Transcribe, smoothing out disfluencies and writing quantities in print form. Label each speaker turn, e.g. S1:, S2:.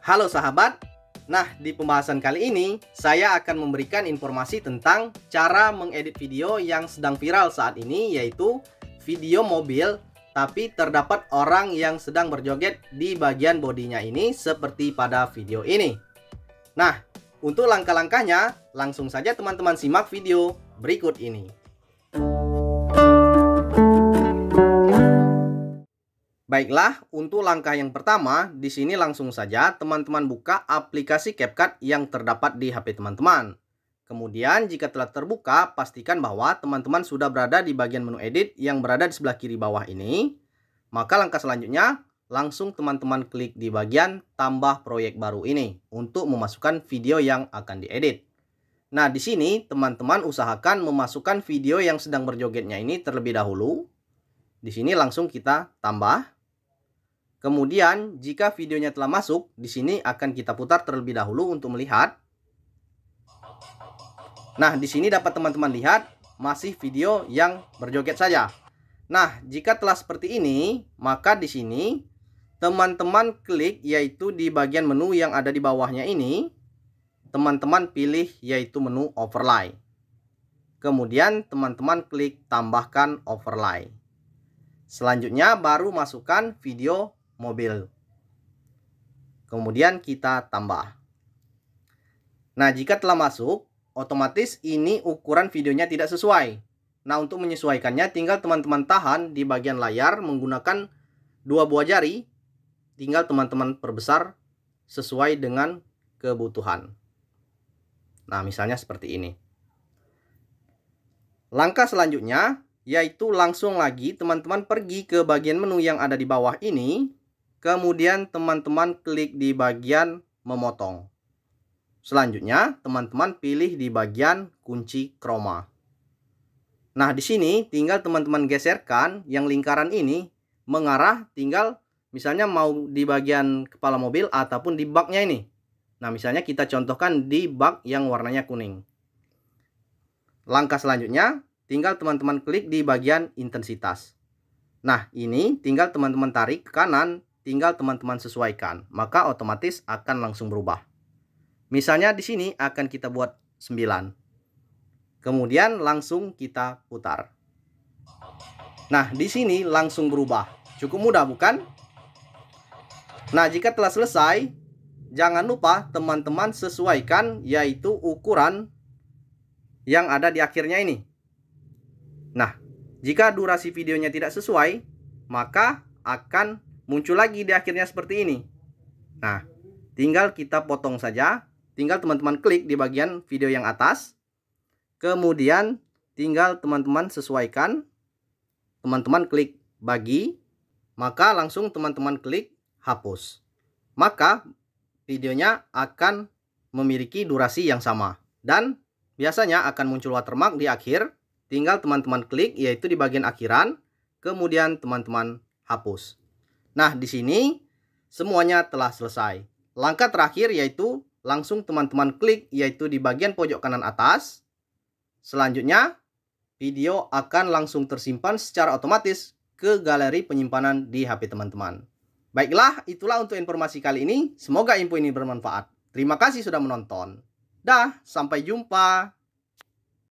S1: Halo sahabat, nah di pembahasan kali ini saya akan memberikan informasi tentang cara mengedit video yang sedang viral saat ini, yaitu video mobil tapi terdapat orang yang sedang berjoget di bagian bodinya ini seperti pada video ini. Nah, untuk langkah-langkahnya langsung saja teman-teman simak video berikut ini. Baiklah, untuk langkah yang pertama, di sini langsung saja teman-teman buka aplikasi CapCut yang terdapat di HP teman-teman. Kemudian jika telah terbuka, pastikan bahwa teman-teman sudah berada di bagian menu edit yang berada di sebelah kiri bawah ini. Maka langkah selanjutnya, langsung teman-teman klik di bagian tambah proyek baru ini untuk memasukkan video yang akan diedit. Nah, di sini teman-teman usahakan memasukkan video yang sedang berjogetnya ini terlebih dahulu. Di sini langsung kita tambah. Kemudian jika videonya telah masuk, di sini akan kita putar terlebih dahulu untuk melihat. Nah, di sini dapat teman-teman lihat masih video yang berjoget saja. Nah, jika telah seperti ini, maka di sini teman-teman klik yaitu di bagian menu yang ada di bawahnya ini. Teman-teman pilih yaitu menu overlay. Kemudian teman-teman klik tambahkan overlay. Selanjutnya baru masukkan video mobil. Kemudian kita tambah. Nah, jika telah masuk, otomatis ini ukuran videonya tidak sesuai. Nah, untuk menyesuaikannya tinggal teman-teman tahan di bagian layar menggunakan dua buah jari. Tinggal teman-teman perbesar sesuai dengan kebutuhan. Nah, misalnya seperti ini. Langkah selanjutnya yaitu langsung lagi teman-teman pergi ke bagian menu yang ada di bawah ini. Kemudian teman-teman klik di bagian memotong. Selanjutnya teman-teman pilih di bagian kunci chroma. Nah, di sini tinggal teman-teman geserkan yang lingkaran ini mengarah, tinggal misalnya mau di bagian kepala mobil ataupun di baknya ini. Nah, misalnya kita contohkan di bak yang warnanya kuning. Langkah selanjutnya tinggal teman-teman klik di bagian intensitas. Nah, ini tinggal teman-teman tarik ke kanan, tinggal teman-teman sesuaikan, maka otomatis akan langsung berubah. Misalnya di sini akan kita buat 9. Kemudian langsung kita putar. Nah, di sini langsung berubah. Cukup mudah bukan? Nah, jika telah selesai, jangan lupa teman-teman sesuaikan yaitu ukuran yang ada di akhirnya ini. Nah, jika durasi videonya tidak sesuai, maka akan muncul lagi di akhirnya seperti ini. Nah, tinggal kita potong saja. Tinggal teman-teman klik di bagian video yang atas. Kemudian tinggal teman-teman sesuaikan. Teman-teman klik bagi. Maka langsung teman-teman klik hapus. Maka videonya akan memiliki durasi yang sama. Dan biasanya akan muncul watermark di akhir. Tinggal teman-teman klik yaitu di bagian akhiran. Kemudian teman-teman hapus. Nah, di sini semuanya telah selesai. Langkah terakhir yaitu langsung teman-teman klik yaitu di bagian pojok kanan atas. Selanjutnya, video akan langsung tersimpan secara otomatis ke galeri penyimpanan di HP teman-teman. Baiklah, itulah untuk informasi kali ini. Semoga info ini bermanfaat. Terima kasih sudah menonton. Dah, sampai jumpa.